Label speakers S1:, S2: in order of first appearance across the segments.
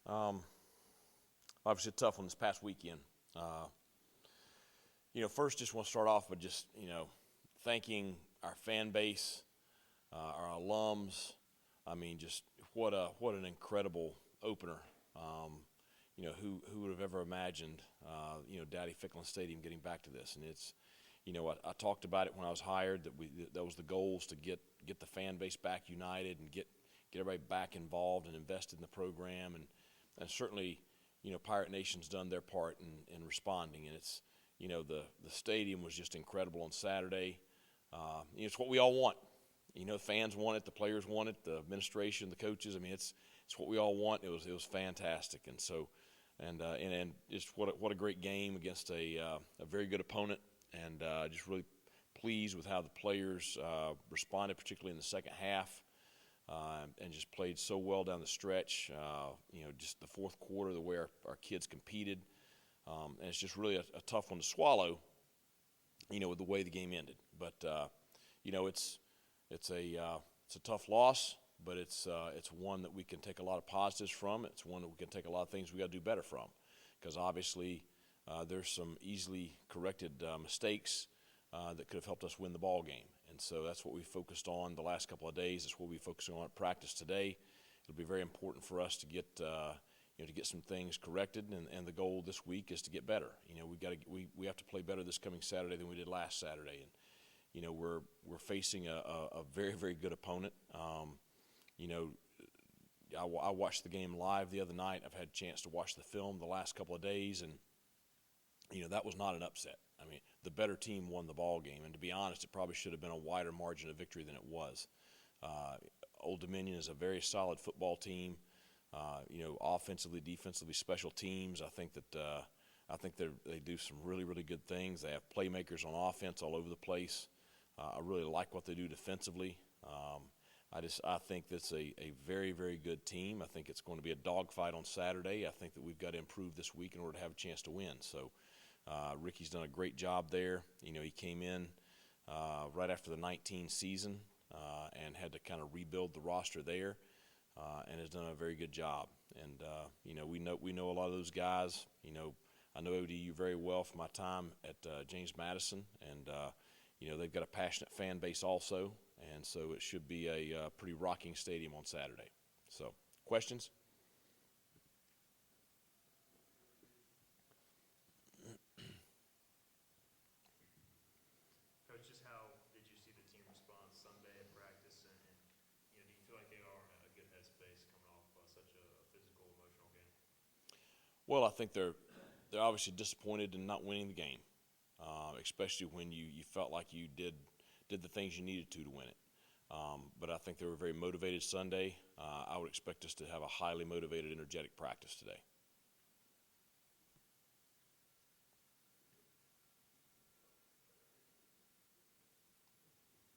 S1: Um, Obviously, a tough one this past weekend. First, just want to start off by just thanking our fan base, our alums. I mean, just what an incredible opener. Who would have ever imagined, Daddy Ficklin Stadium getting back to this? And it's, I talked about it when I was hired that was the goals to get the fan base back united and get everybody back involved and invested in the program, and certainly, Pirate Nation's done their part in responding, and it's, the stadium was just incredible on Saturday. It's what we all want. Fans want it, the players want it, the administration, the coaches. I mean, it's what we all want. It was fantastic, and so, and just what a great game against a very good opponent, and just really pleased with how the players responded, particularly in the second half. And just played so well down the stretch. Just the fourth quarter, the way our kids competed, and it's just really a tough one to swallow. With the way the game ended, but it's a tough loss, but it's one that we can take a lot of positives from. It's one that we can take a lot of things we got to do better from, because obviously there's some easily corrected mistakes that could have helped us win the ball game. And so that's what we focused on the last couple of days. That's what we'll be focusing on at practice today. It'll be very important for us to get some things corrected, and the goal this week is to get better. We have to play better this coming Saturday than we did last Saturday, and we're facing a very, very good opponent. I watched the game live the other night. I've had a chance to watch the film the last couple of days, and that was not an upset. I mean, the better team won the ball game, and to be honest, it probably should have been a wider margin of victory than it was. Old Dominion is a very solid football team. Offensively, defensively, special teams. I think they do some really, really good things. They have playmakers on offense all over the place. I really like what they do defensively. I think that's a very, very good team. I think it's going to be a dogfight on Saturday. I think that we've got to improve this week in order to have a chance to win. So Ricky's done a great job there. He came in right after the 19 season and had to kind of rebuild the roster there, and has done a very good job. And we know a lot of those guys. I know ODU very well from my time at James Madison, and they've got a passionate fan base also, and so it should be a pretty rocking stadium on Saturday. So, questions?
S2: Coach, just how did you see the team respond Sunday at practice, and do you feel like they are in a good headspace coming off such a physical, emotional game?
S1: Well, I think they're obviously disappointed in not winning the game, especially when you felt like you did the things you needed to win it. But I think they were very motivated Sunday. I would expect us to have a highly motivated, energetic practice today.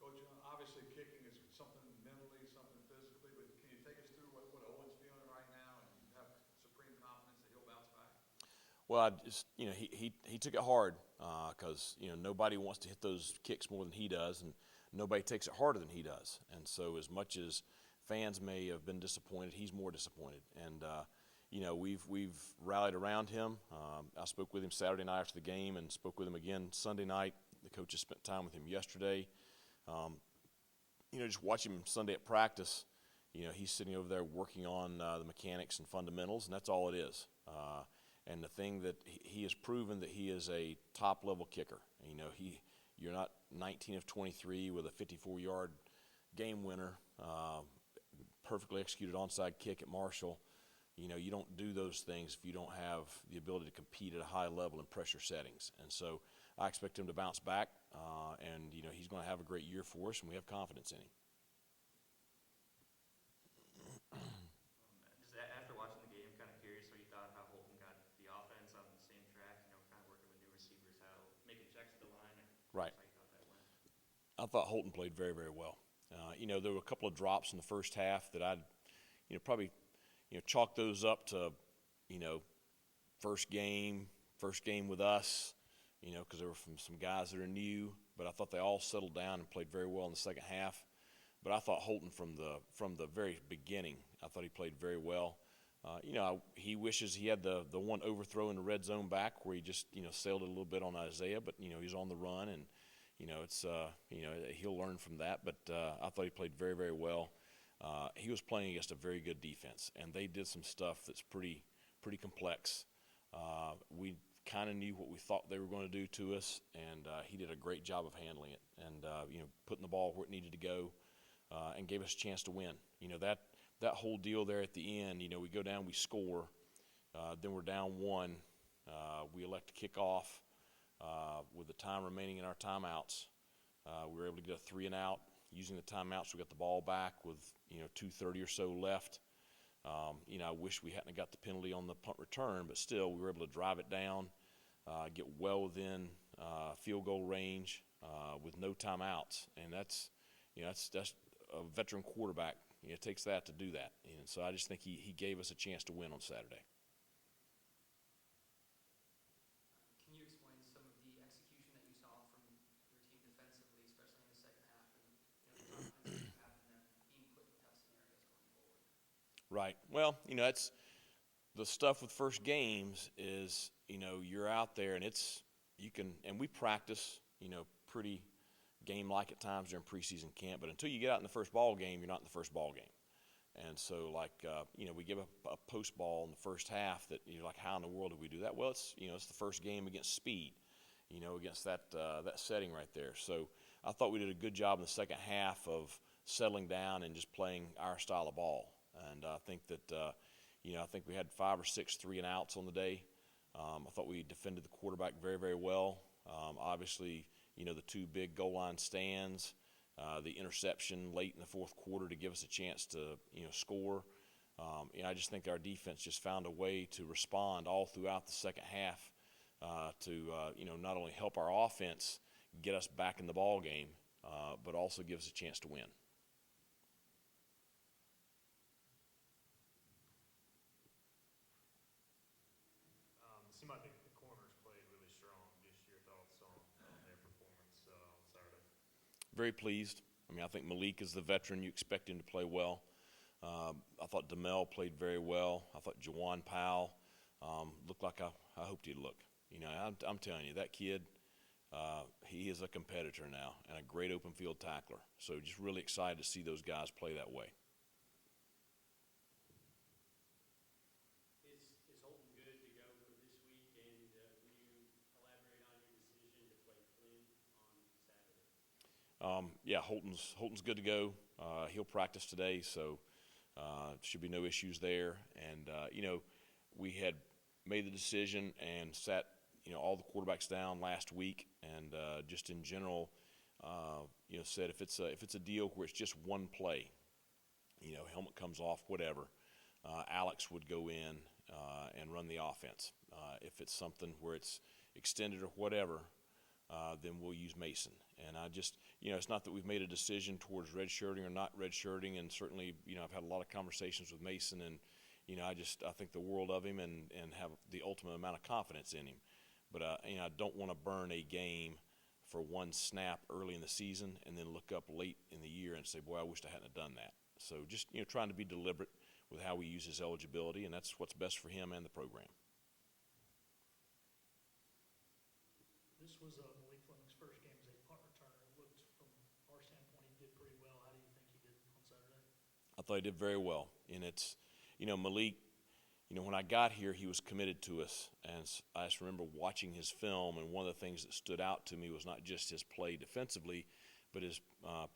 S3: Coach, obviously kicking is something mentally, something physically, but can you take us through what Owen's feeling right now, and you have supreme confidence that he'll bounce back?
S1: Well, he took it hard because nobody wants to hit those kicks more than he does, and nobody takes it harder than he does. And so, as much as fans may have been disappointed, he's more disappointed. And we've rallied around him. I spoke with him Saturday night after the game, and spoke with him again Sunday night. The coaches spent time with him yesterday. Just watching him Sunday at practice, he's sitting over there working on the mechanics and fundamentals, and that's all it is. And the thing that he has proven that he is a top-level kicker. You're not 19 of 23 with a 54-yard game winner, perfectly executed onside kick at Marshall. You don't do those things if you don't have the ability to compete at a high level in pressure settings. And so I expect him to bounce back, and he's going to have a great year for us, and we have confidence in him.
S2: Just after watching the game, kind of curious what you thought, how Holton got the offense on the same track, kind of working with new receivers, how making checks at the line,
S1: Right.
S2: how you thought that went.
S1: I thought Holton played very, very well. There were a couple of drops in the first half that I'd, probably, chalk those up to, first game with us, because there were from some guys that are new. But I thought they all settled down and played very well in the second half. But I thought Holton from the very beginning, I thought he played very well. He wishes he had the one overthrow in the red zone back where he just, sailed it a little bit on Isaiah, but, he's on the run, and, he'll learn from that. But I thought he played very, very well. He was playing against a very good defense, and they did some stuff that's pretty complex. We kind of knew what we thought they were going to do to us, and he did a great job of handling it and, putting the ball where it needed to go, and gave us a chance to win. That whole deal there at the end, we go down, we score, then we're down one. We elect to kick off with the time remaining in our timeouts. We were able to get a 3 and out using the timeouts. We got the ball back with 2:30 or so left. I wish we hadn't got the penalty on the punt return, but still we were able to drive it down, get well within field goal range with no timeouts, and that's a veteran quarterback. It takes that to do that, and so I just think he gave us a chance to win on Saturday.
S4: Can you explain some of the execution that you saw from your team defensively, especially in the second half, and the timelines that you have and them being put in tough scenarios going forward?
S1: Right. Well, that's the stuff with first games is, you're out there and we practice, pretty game-like at times during preseason camp, but until you get out in the first ball game, you're not in the first ball game. And so, we give a post ball in the first half that you're like, how in the world did we do that? Well, it's the first game against speed, against that setting right there. So I thought we did a good job in the second half of settling down and just playing our style of ball. And I think that, I think we had 5 or 6 3 and outs on the day. I thought we defended the quarterback very, very well. Obviously, the 2 big goal line stands, the interception late in the fourth quarter to give us a chance to, score. I just think our defense just found a way to respond all throughout the second half to, not only help our offense get us back in the ball game, but also give us a chance to win.
S2: It seemed like the corners played really strong. Just your thoughts on their performance on Saturday.
S1: Very pleased. I think Malik is the veteran. You expect him to play well. I thought DeMel played very well. I thought Jawan Powell looked like I hoped he'd look. I'm telling you, that kid, he is a competitor now and a great open field tackler. So just really excited to see those guys play that way.
S5: Is Holton good to go for this week? And will you elaborate on your decision to play Flynn on Saturday?
S1: Yeah, Holton's good to go. He'll practice today, so should be no issues there. And we had made the decision and sat all the quarterbacks down last week, and just in general, said if it's a deal where it's just one play, helmet comes off, whatever, Alex would go in and run the offense. If it's something where it's extended or whatever, then we'll use Mason. And I just, it's not that we've made a decision towards redshirting or not redshirting, and certainly, I've had a lot of conversations with Mason, and, I think the world of him and have the ultimate amount of confidence in him. But, I don't want to burn a game for one snap early in the season and then look up late in the year and say, boy, I wish I hadn't done that. So just, trying to be deliberate with how we use his eligibility, and that's what's best for him and the program.
S6: This was Malik Fleming's first game as a punt returner. It looked, from our standpoint, he did pretty well. How do you think he did on Saturday?
S1: I thought he did very well. And it's, Malik, when I got here, he was committed to us. And I just remember watching his film, and one of the things that stood out to me was not just his play defensively, but his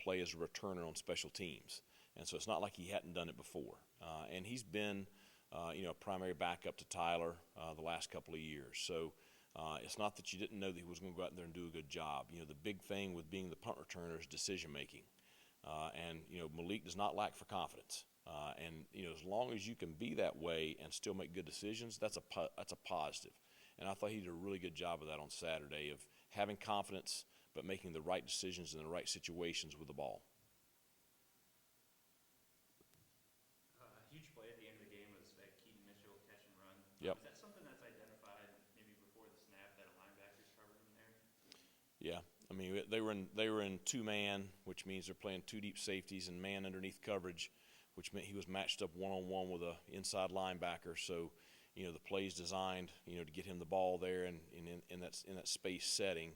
S1: play as a returner on special teams. And so it's not like he hadn't done it before. And he's been, a primary backup to Tyler the last couple of years. So it's not that you didn't know that he was going to go out there and do a good job. The big thing with being the punt returner is decision making. And Malik does not lack for confidence. And as long as you can be that way and still make good decisions, that's a positive. And I thought he did a really good job of that on Saturday, of having confidence but making the right decisions in the right situations with the ball.
S5: Huge play at the end of the game was that Keaton Mitchell catch and run.
S1: Yep.
S5: Is that something that's identified maybe before the snap that a linebacker's covered him there?
S1: Yeah, they were in 2-man, which means they're playing 2 deep safeties and man underneath coverage, which meant he was matched up one-on-one with a inside linebacker. So, the play's designed, to get him the ball there and in that space setting.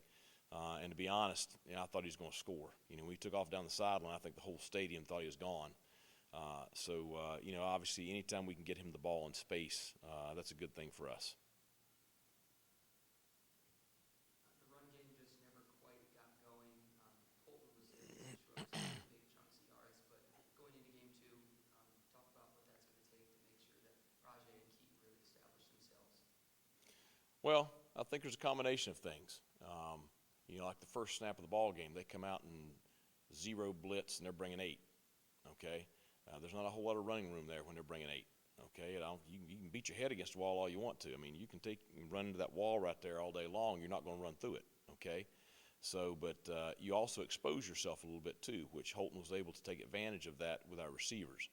S1: And to be honest, I thought he was going to score. When he took off down the sideline, I think the whole stadium thought he was gone. Obviously, anytime we can get him the ball in space, that's a good thing for us.
S4: The run game just never quite got going. Colton was able to show us some big chunks of yards, but going into game two, talk about what that's going to take to make sure that Rajay and Keaton really establish themselves.
S1: Well, I think there's a combination of things. Like the first snap of the ball game, they come out and 0 blitz and they're bringing 8. Okay, there's not a whole lot of running room there when they're bringing 8. Okay, you can beat your head against the wall all you want to. I mean, you can run into that wall right there all day long. You're not going to run through it. Okay, but you also expose yourself a little bit too, which Holton was able to take advantage of that with our receivers.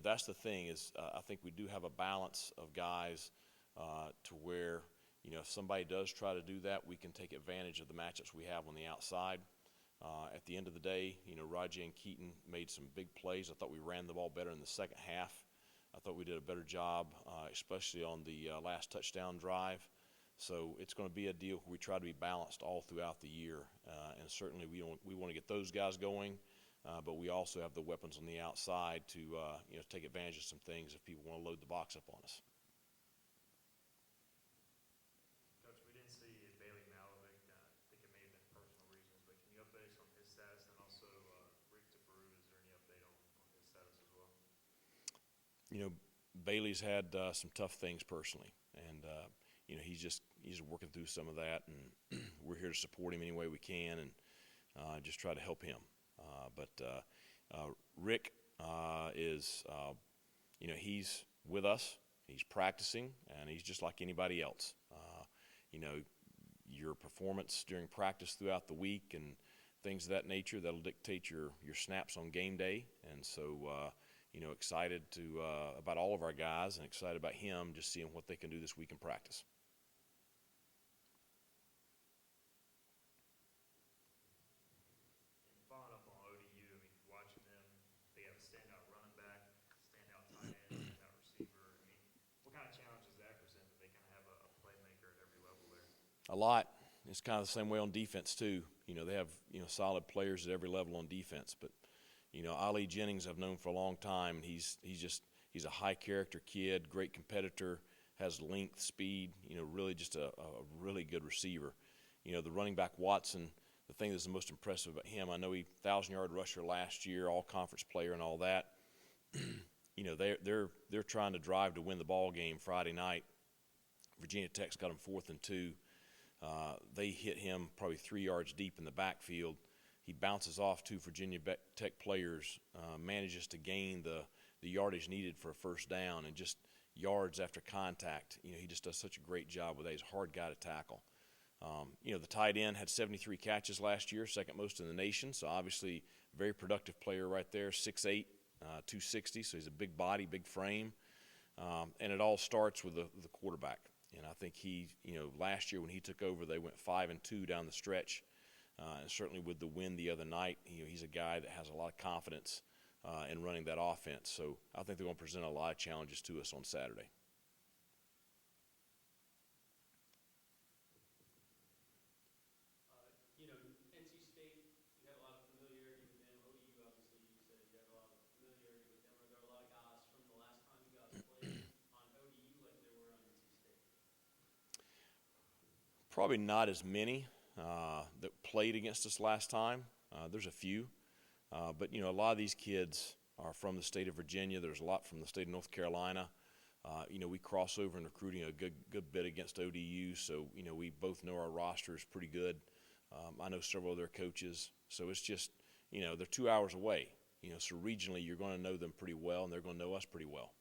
S1: That's the thing is I think we do have a balance of guys to where if somebody does try to do that, we can take advantage of the matchups we have on the outside. At the end of the day, Rajay and Keaton made some big plays. I thought we ran the ball better in the second half. I thought we did a better job, especially on the last touchdown drive. So it's going to be a deal where we try to be balanced all throughout the year. And certainly we want to get those guys going, but we also have the weapons on the outside to take advantage of some things if people want to load the box up on us.
S2: Coach, we didn't see Bailey Malovic. I think it may have been personal reasons, but can you update us on his status? And also Rick DeBrew, is there any update on his status as well?
S1: Bailey's had some tough things personally, and he's working through some of that, and we're here to support him any way we can, and just try to help him. But Rick is, he's with us. He's practicing, and he's just like anybody else. Your performance during practice throughout the week and things of that nature, that'll dictate your snaps on game day. And so, excited about all of our guys and excited about him, just seeing what they can do this week in practice.
S2: And following up on ODU, I mean, watching them, they have a standout running back, standout tight end, standout receiver. I mean, what kind of challenge does that present that they kind of have a playmaker at every level there?
S1: A lot. It's kind of the same way on defense too. They have solid players at every level on defense. But Ali Jennings I've known for a long time. And he's a high character kid, great competitor, has length, speed. Really just a really good receiver. The running back Watson. The thing that's the most impressive about him, I know he 1,000-yard rusher last year, all conference player and all that. They're trying to drive to win the ball game Friday night. Virginia Tech's got him 4th and 2. They hit him probably 3 yards deep in the backfield. He bounces off 2 Virginia Tech players, manages to gain the yardage needed for a first down, and just yards after contact. He just does such a great job with that. He's a hard guy to tackle. The tight end had 73 catches last year, second most in the nation. So obviously, very productive player right there. 6'8", 260. So he's a big body, big frame, and it all starts with the quarterback. And I think he, last year when he took over, they went 5-2 down the stretch. And certainly with the win the other night, he's a guy that has a lot of confidence in running that offense. So I think they're going to present a lot of challenges to us on Saturday.
S5: NC State, you had a lot of familiarity with them. ODU, obviously, you said you had a lot of familiarity with them. Are there a lot of guys from the last time you guys played on ODU like there were on NC State?
S1: Probably not as many that played against us last time. There's a few. But, a lot of these kids are from the state of Virginia. There's a lot from the state of North Carolina. We cross over in recruiting a good bit against ODU. So, we both know our roster is pretty good. I know several of their coaches. So it's just, they're 2 hours away. So regionally you're going to know them pretty well, and they're going to know us pretty well.